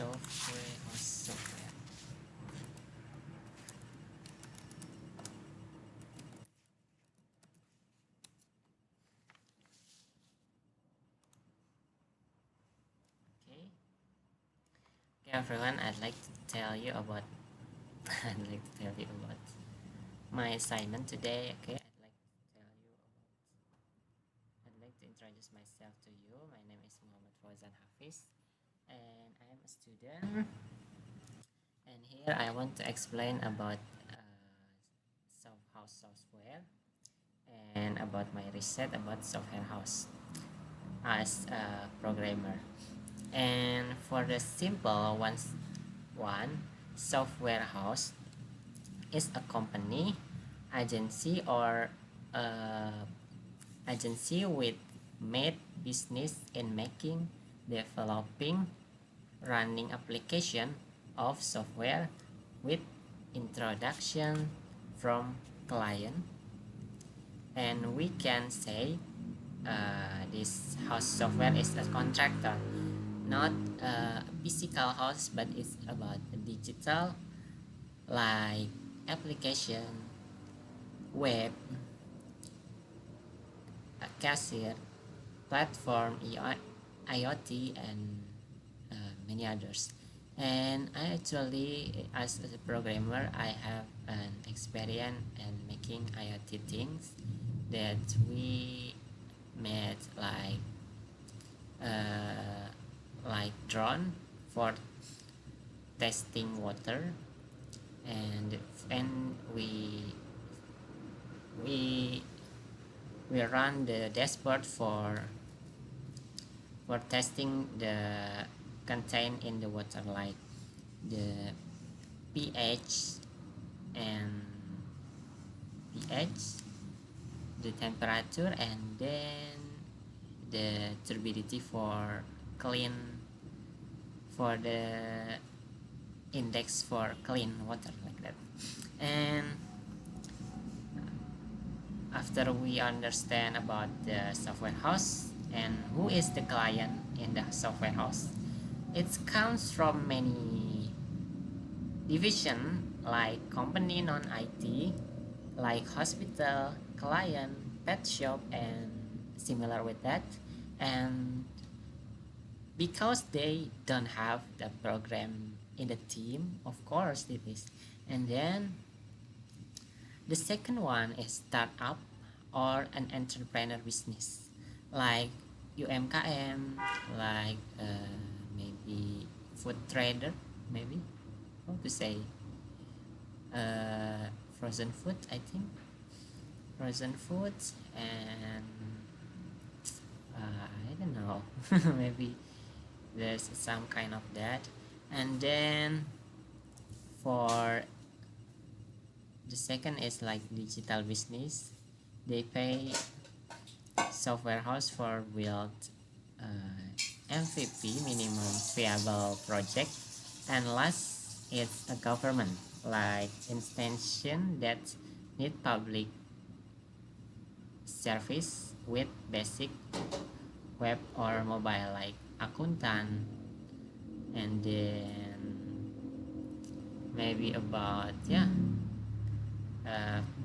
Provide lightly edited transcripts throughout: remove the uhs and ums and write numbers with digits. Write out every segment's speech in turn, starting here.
software. Okay. Okay, everyone. I'd like to tell you about. I'd like to tell you about my assignment today. Okay. I'd like to introduce myself to you. My name is Muhammad Fauzan Hafiz, and I am a student. And here I want to explain about house software and about my research about software house as a programmer. And for the simple one software house is a company, agency, or uh, agency with made business in making, developing, running application of software with introduction from client. And we can say this house software is a contractor, not a physical house, but it's about a digital like application, web, a cashier, platform, IoT, and many others. And I actually, as a programmer, I have an experience in making IoT things that we made uh, like drone for testing water, and and we we run the dashboard for testing the content in the water, like the pH and pH, the temperature, and then the turbidity for clean, for the index for clean water, like that. And after we understand about the software house and who is the client in the software house, it comes from many division like company non-IT, like hospital, client, pet shop, and similar with that. And because they don't have the program in the team, of course it is. And then the second one is startup or an entrepreneur business, like UMKM, like maybe food trader, maybe how to say, uh, frozen food, I think, frozen foods, and I don't know, maybe there's some kind of that. And then for the second is like digital business, they pay software house for build MVP, minimum viable project. And last, it's a government like institution that need public service with basic web or mobile, like accountant. And then maybe about, yeah,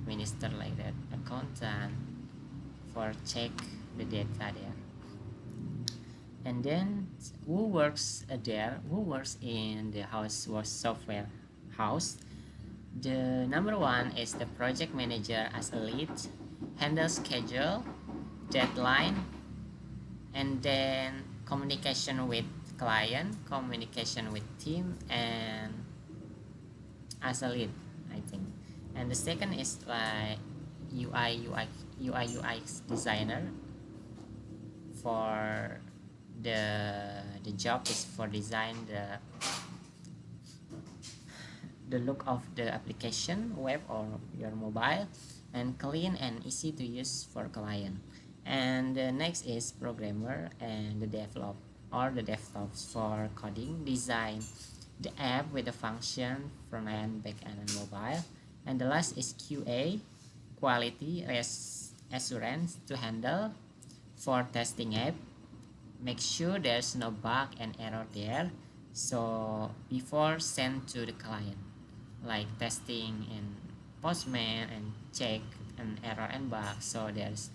minister, like that, accountant, for check the data there. And then who works in the house was software house. The number one is the project manager as a lead, handle schedule, deadline, and then communication with client, communication with team, and as a lead, I think. And the second is like UI UX designer. For the job is for design the look of the application, web or your mobile, and clean and easy to use for client. And the next is programmer and the develop or the DevOps for coding, design the app with the function front end, back end, and mobile. And the last is QA, quality assurance, to handle for testing app, make sure there's no bug and error there, so before send to the client, like testing in Postman and check an error and bug, so there's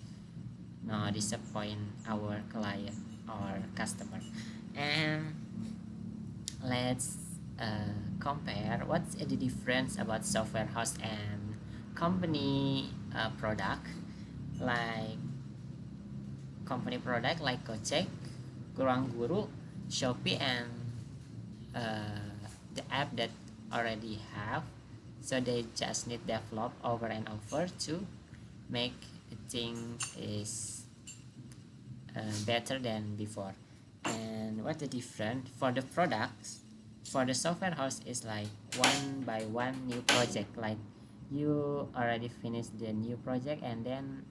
no disappoint our client or customer. And let's compare what's the difference about software house and company product. Like company product like Gojek, Kurang Guru, Shopee, and the app that already have, so they just need develop over and over to make the thing is better than before. And what the different for the products, for the software house is like one by one new project, like you already finished the new project and then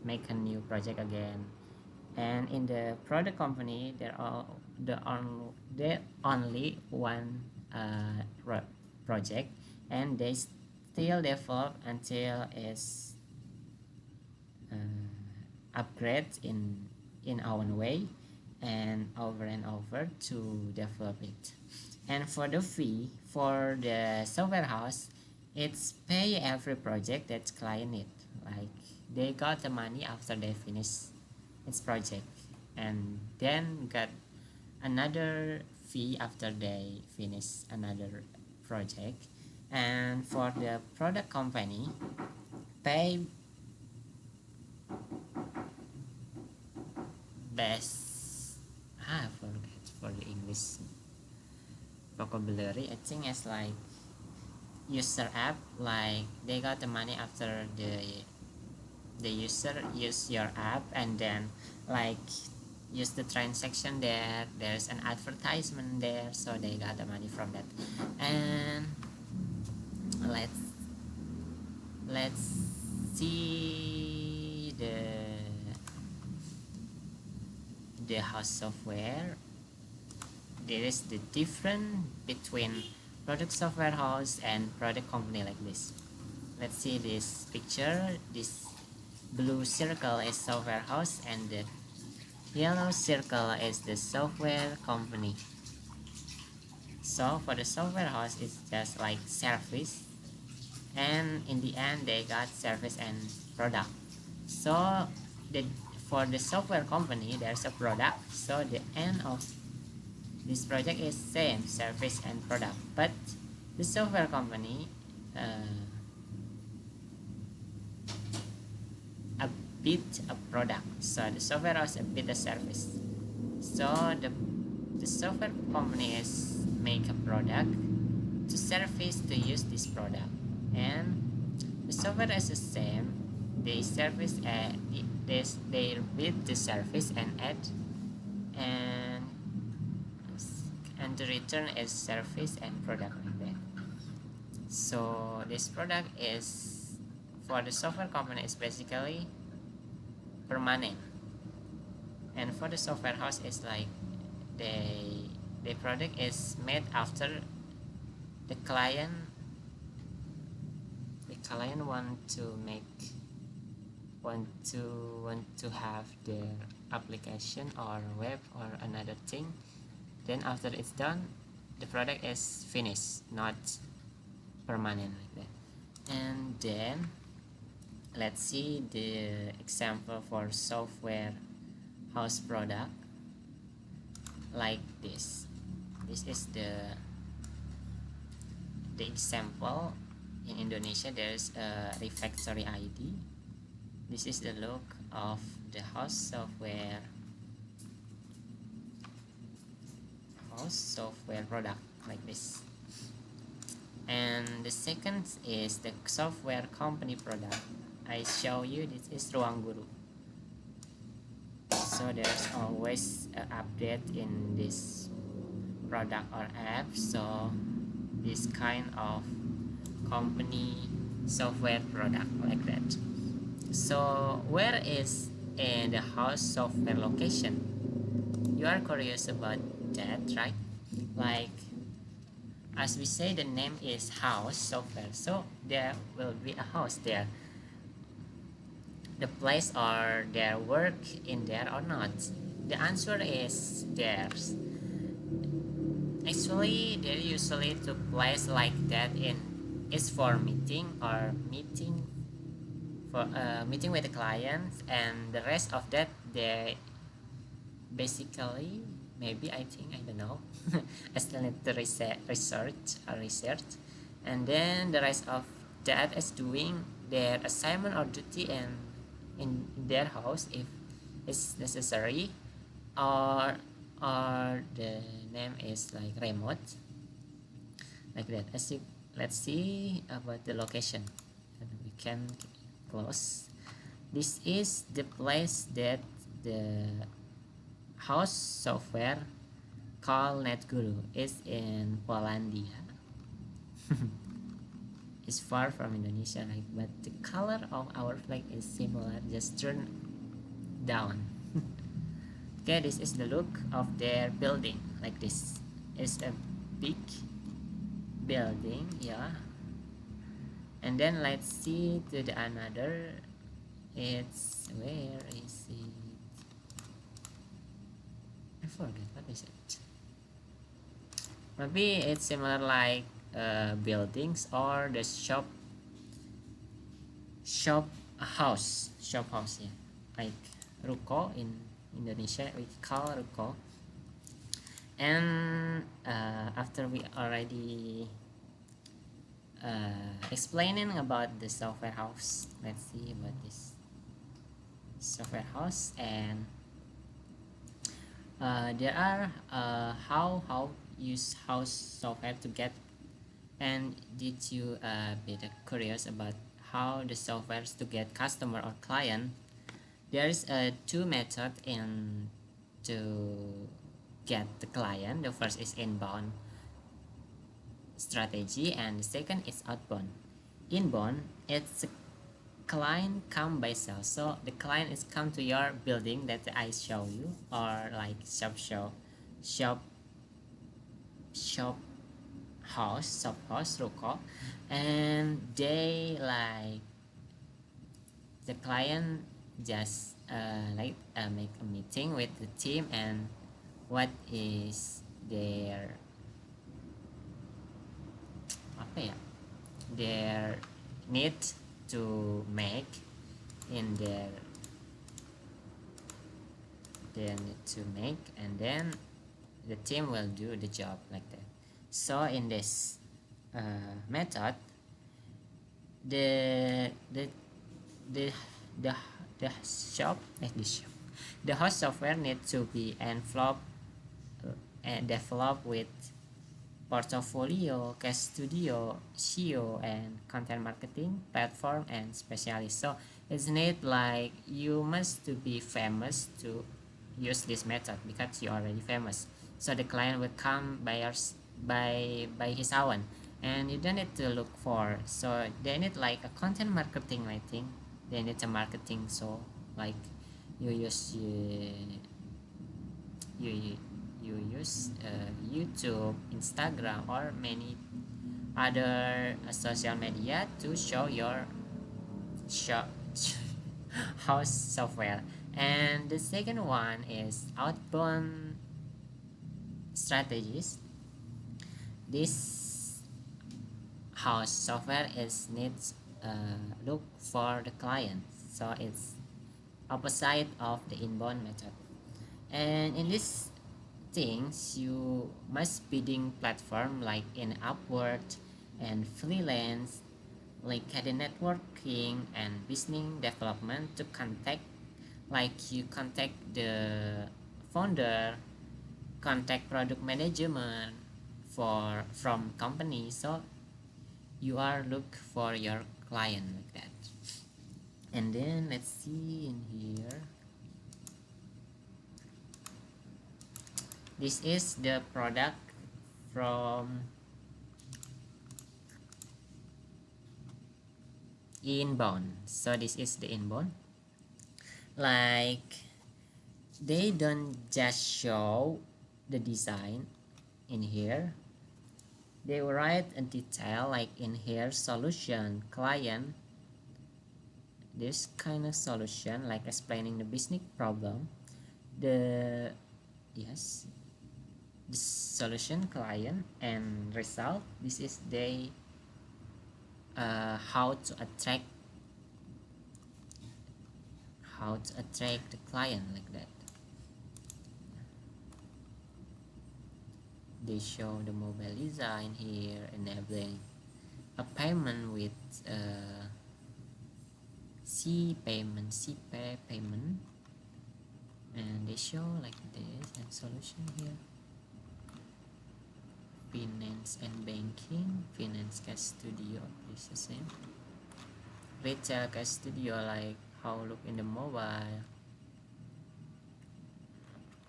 make a new project again. And in the product company there are there only one project, and they still develop until it's upgrade in our way and over to develop it. And for the fee for the software house, it's pay every project that client need, like they got the money after they finish its project, and then got another fee after they finish another project. And for the product company, pay best, I forget for the English vocabulary. I think it's like user app, like they got the money after the user use your app, and then like use the transaction there, there's an advertisement there, so they got the money from that. And let's let's see the house software. There is the difference between product software house and product company like this. Let's see this picture. This blue circle is software house and the yellow circle is the software company. So for the software house, it's just like service, and in the end they got service and product. So the for the software company there's a product, so the end of this project is same service and product, but the software company a bit a product, so the software house a bit a service. So the software company is make a product to service to use this product, and the software is the same, they service they read the service and add, and the return is service and product like that. So this product is for the software company is basically permanent, and for the software house is like the product is made after the client want to make want to have their application or web or another thing, then after it's done the product is finished, not permanent like that. And then let's see the example for software house product like this. This is the example. In Indonesia there's a refactory ID. This is the look of the house software product like this. And the second is the software company product. I show you this is Ruang Guru. So there's always an update in this product or app, so this kind of company software product like that. So where is in the house software location? You are curious about that, right? Like as we say, the name is house software, so there will be a house there. The place or their work in there or not? The answer is there's Actually, they usually to place like that in is for meeting or meeting for meeting with the clients, and the rest of that they basically maybe I think I don't know. I still need to research, and then the rest of that is doing their assignment or duty and in their house if it's necessary, or the name is like remote like that. As you let's see about the location, and we can close. This is the place that the house software called NetGuru is in Polandia. It's far from Indonesia, right? But the color of our flag is similar. Just turn down. Okay, this is the look of their building. Like this, it's a big building, yeah. And then let's see to the another. It's where is it? I forget what is it. Maybe it's similar like buildings or the shop house, yeah, like ruko in Indonesia we call ruko. And after we already explaining about the software house, let's see about this software house. And there are how use house software to get. And did you bit curious about how the softwares to get customer or client? There is two method in to get the client. The first is inbound strategy, and the second is outbound. Inbound, it's a client come by sales. So the client is come to your building that I show you, or like shop shop shop house ruko, and they like the client just make a meeting with the team, and what is their apa ya their need to make in their need to make, and then the team will do the job like that. So in this method, the the the the, the shop the shop the host software needs to be enveloped and developed with portfolio, case studio, SEO, and content marketing platform and specialist. So it's not like you must to be famous to use this method because you're already famous. So the client will come by his own, and you don't need to look for. So they need like a content marketing. I think they need a marketing. So like you use you you use YouTube, Instagram, or many other social media to show your show house software. And the second one is outbound strategies. This house software is needs look for the client, so it's opposite of the inbound method. And in this things you must bidding platform like in Upwork and freelance, like the networking and business development to contact, like you contact the founder, contact product management for from company. So you are look for your client like that. And then let's see in here, this is the product from inbound. So this is the inbound, like they don't just show the design in here, they write a detail like in here solution client, this kind of solution like explaining the business problem, the yes the solution, client, and result. This is they how to attract the client like that. They show the mobile design here, enabling a payment with CPay payment, and they show like this, and solution here, finance and banking, finance cash studio is the same, retail cash studio like how look in the mobile,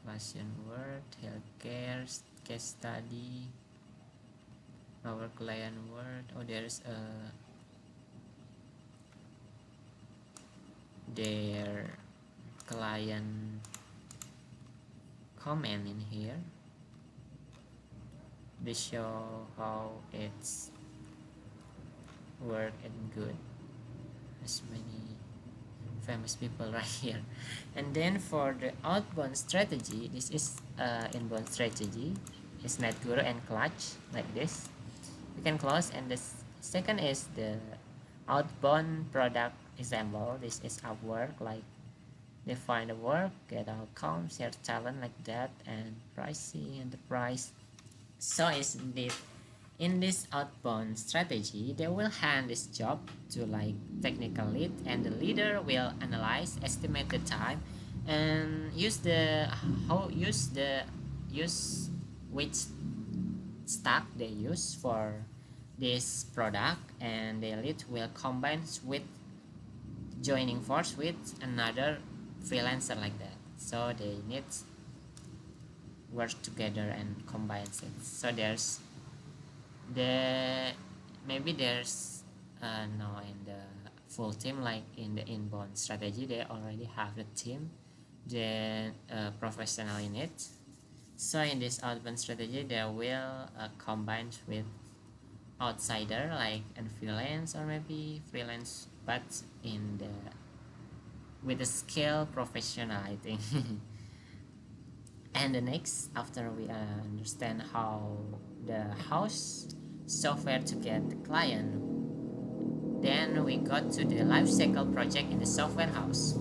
classroom word, healthcare case study, our client word. Oh, there's their client comment in here. They show how it's work and good. As many famous people right here. And then for the outbound strategy, this is inbound strategy. It's NetGuru and Clutch like this. You can close, and the second is the outbound product example. This is Upwork, like they find a work, get outcome, share talent like that, and pricing and the price. So is indeed in this outbound strategy, they will hand this job to like technical lead, and the leader will analyze, estimate the time, and use which stack they use for this product, and the lead will combine with joining force with another freelancer like that. So they need work together and combine it. So there's the maybe there's no in the full team, like in the inbound strategy they already have the team, the professional in it. So in this outbound strategy they will combine with outsider like and freelance, or maybe freelance but in the with a skill professional, I think. And the next, after we understand how the house software to get the client, then we got to the life cycle project in the software house.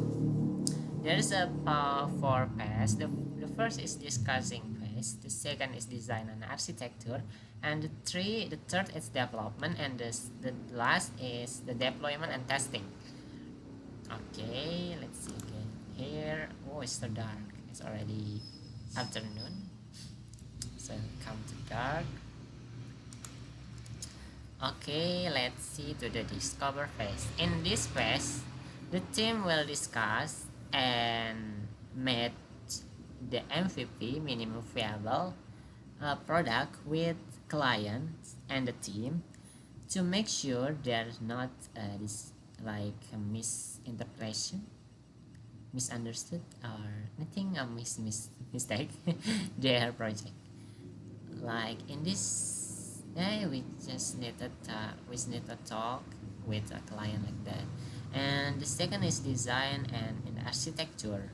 There is a four phase. The first is discussing phase, the second is design and architecture, and the third is development, and the last is the deployment and testing. Okay, let's see again here. Oh, it's so dark, it's already afternoon, so come to dark. Okay, let's see to the discover phase. In this phase, the team will discuss and meet the MVP, minimum viable product, with clients and the team, to make sure there's not this like a misinterpretation, misunderstood, or anything a mistake their project. Like in this day, we just need to talk with a client like that. And the second is design and in architecture,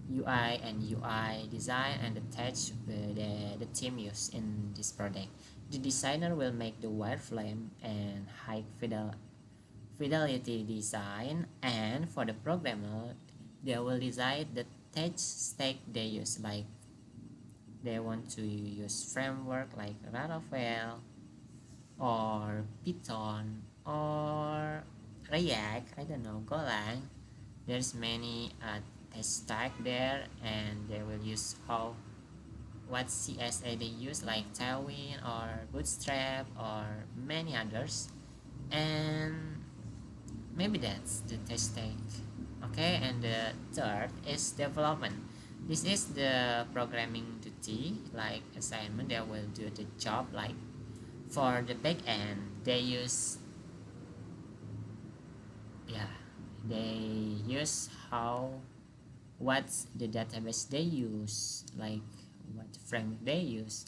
UI design and attach the team use in this project. The designer will make the wireframe and high fidelity design, and for the programmer, they will decide the tech stack they use, like they want to use framework like Laravel or Python or React, I don't know, Golang. There's many tech stack there, and they will use what CSA they use, like Tailwind or Bootstrap or many others. And maybe that's the tech stack. Okay, and the third is development. This is the programming duty, like assignment. They will do the job, like for the back end they use, yeah, they use how what's the database they use, like what framework they use,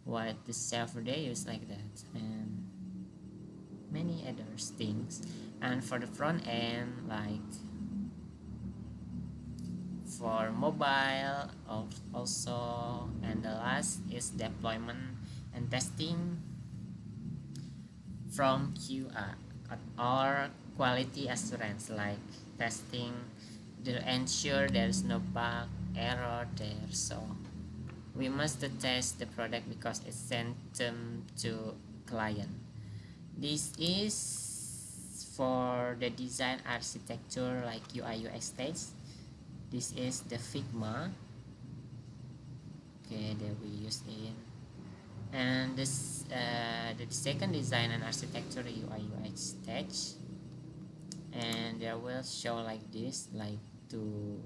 what the server they use, like that, and many other things. And for the front end, like for mobile also, and the last is deployment and testing from QA or quality assurance, like testing to ensure there is no bug error there. So we must test the product because it's sent to client. This is for the design architecture like UI UX stage. This is the Figma, okay, that we use in, and this the second design and architecture UI UX stage, and they will show like this, like to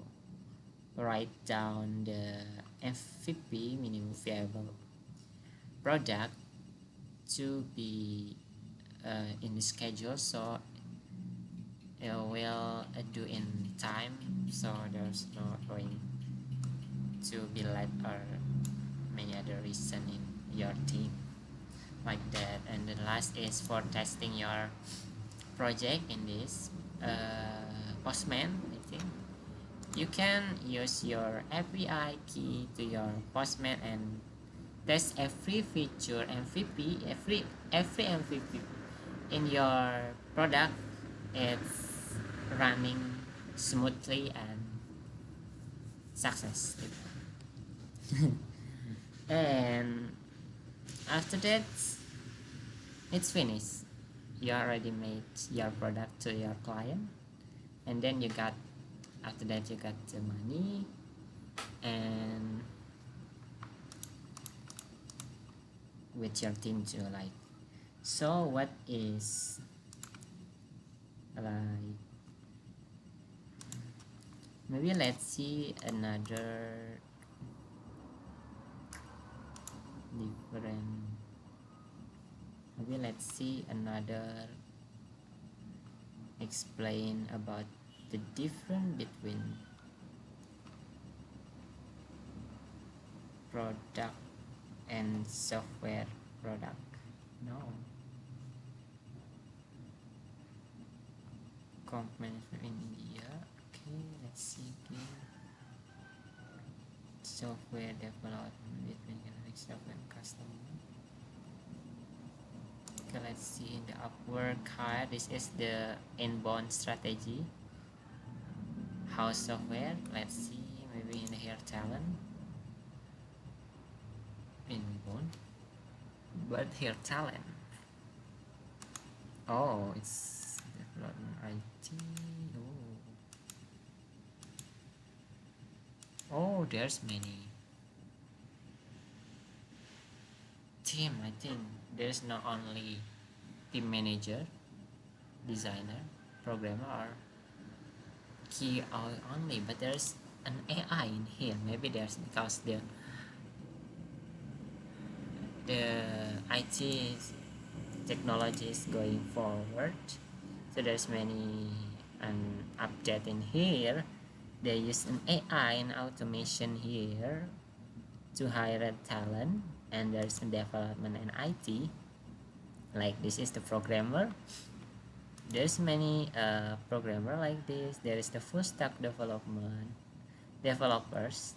write down the MVP, minimum viable product, to be in the schedule, so it will do in time, so there's not going to be late or many other reason in your team like that. And the last is for testing your project in this Postman. I think you can use your API key to your Postman and test every feature MVP, every MVP in your product. It's running smoothly and success. And after that, it's finished. You already made your product to your client, and then you got, after that you got the money, and with your team too, like. So what is like, maybe let's see another different, maybe let's see another explain about the difference between product and software product. No, company from India. Okay, let's see again. Software development between software and customer. Okay, let's see in the Upwork hire. This is the inbound strategy. House software. Let's see, maybe in here talent. Inbound. But here talent. Oh, it's development IT. Oh, there's many team. I think there's not only team manager, designer, programmer, or key only, but there's an AI in here. Maybe there's because the IT technology is going forward, so there's many an update in here. They use an AI and automation here to hire talent, and there's development and IT. Like this is the programmer. There's many programmer like this. There is the full stack development developers,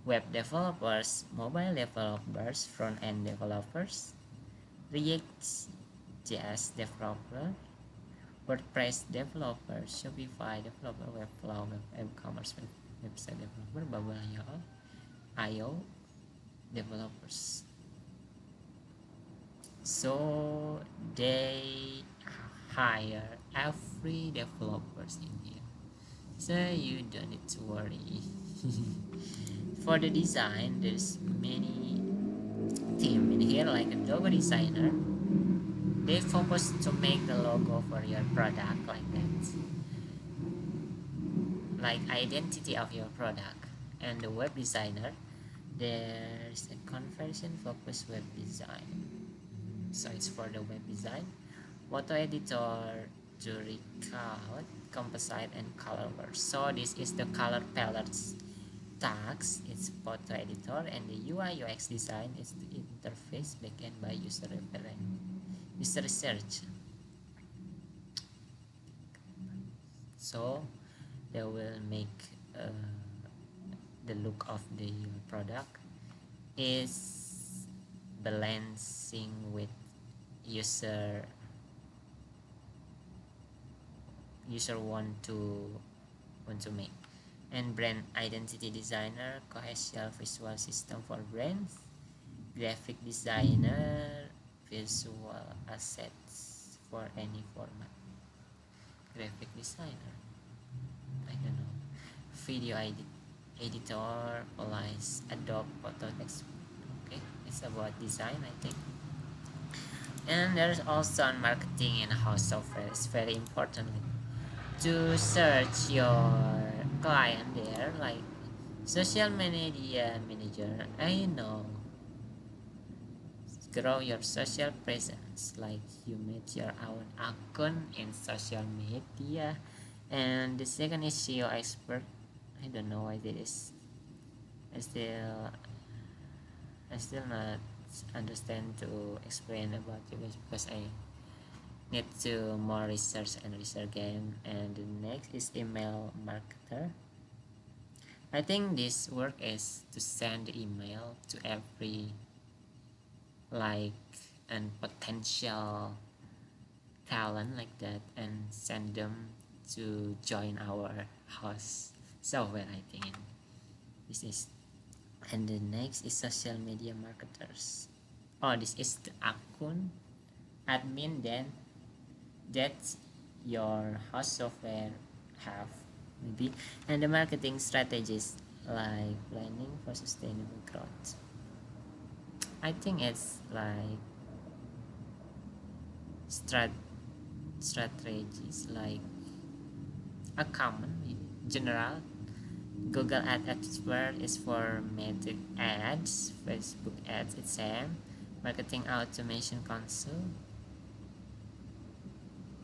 web developers, mobile developers, front end developers, React JS developer, WordPress developer, Shopify developer, Webflow, web commerce website developer, Bubble.io developers. So they hire every developers in here, so you don't need to worry. For the design, there's many team in here, like a logo designer. They focus to make the logo for your product like that, like identity of your product. And the web designer, there's a conversion focused web design, so it's for the web design. Photo editor to record composite and color work. So this is the color palettes tags. It's photo editor, and the UI UX design is the interface backend by user reference, user research. So they will make the look of the product is balancing with user user want to make. And brand identity designer, cohesive visual system for brands, graphic designer, visual assets for any format. Graphic designer, I don't know. Video editor, police, Adobe Photo Expert. Okay, it's about design, I think. And there's also marketing and how software is very important to search your client there, like social media manager. I know, grow your social presence, like you make your own account in social media. And the second is SEO expert. I don't know what it is. I still I still not understand to explain about you guys because I need to more research and research game. And the next is email marketer. I think this work is to send email to every like and potential talent like that and send them to join our house software, I think. This is. And the next is social media marketers. Oh, this is the account admin then that your house software have maybe. And the marketing strategies like planning for sustainable growth. I think it's like strategies like a common general. Google Ad Expert is for Meta ads, Facebook ads it's same, marketing automation console,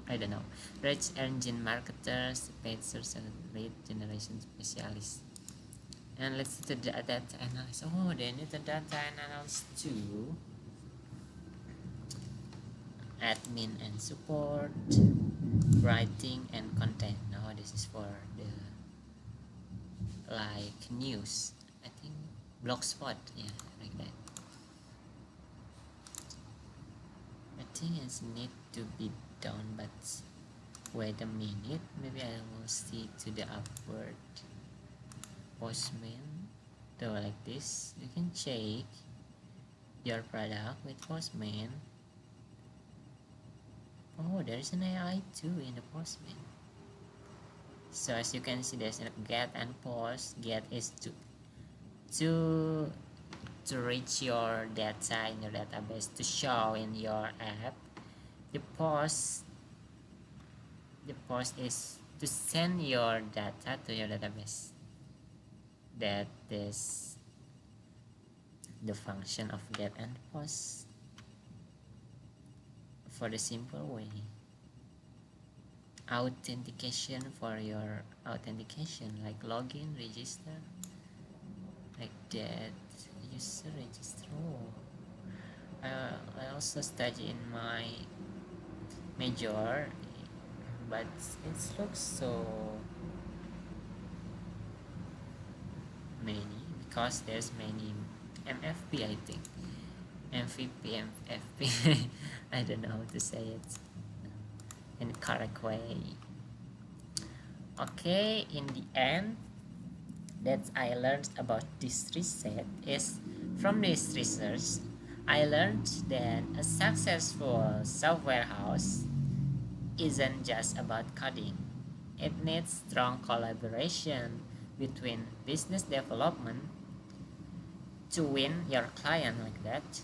I don't know, search engine marketers, paid search and lead generation specialists. And let's do the data analysis. Oh, they need the data analysis too. Admin and support, writing and content. Now this is for the like news. I think blogspot, yeah, like that. I think it's need to be done, but wait a minute. Maybe I will see to the upward Postman. Though like this, you can check your product with Postman. Oh, there's an AI too in the Postman. So as you can see, there's a get and post. Get is to to reach your data in your database to show in your app. The post is to send your data to your database. That is the function of get and post for the simple way. Authentication for your authentication, like login, register, like that. User register. Oh, I also study in my major, but it looks so many because there's many MFP, I think. MVP, MFP. I don't know how to say it in the correct way. Okay, in the end, that I learned about this research is from this research, I learned that a successful software house isn't just about coding. It needs strong collaboration between business development to win your client like that,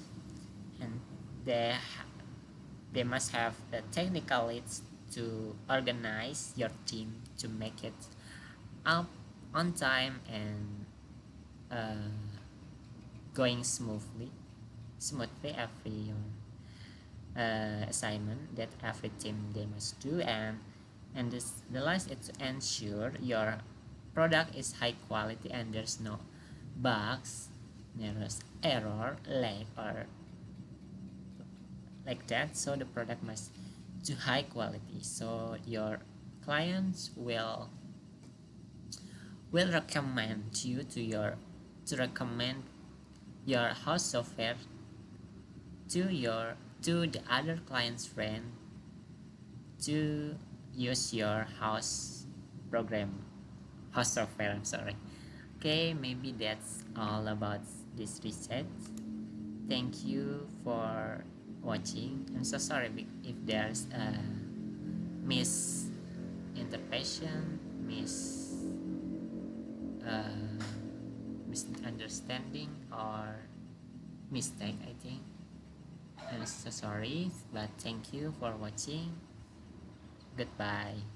and they must have the technical leads to organize your team to make it up on time and uh, going smoothly every assignment that every team they must do. And the last is to ensure your product is high quality and there's no bugs, there's error, lag or like that. So the product must to high quality so your clients will recommend you to recommend your house software to the other client's friend to use your program house software. I'm sorry. Okay, maybe that's all about this research. Thank you for watching. I'm so sorry if there's a misinterpretation, uh, misunderstanding or mistake. I think I'm so sorry, but thank you for watching. Goodbye.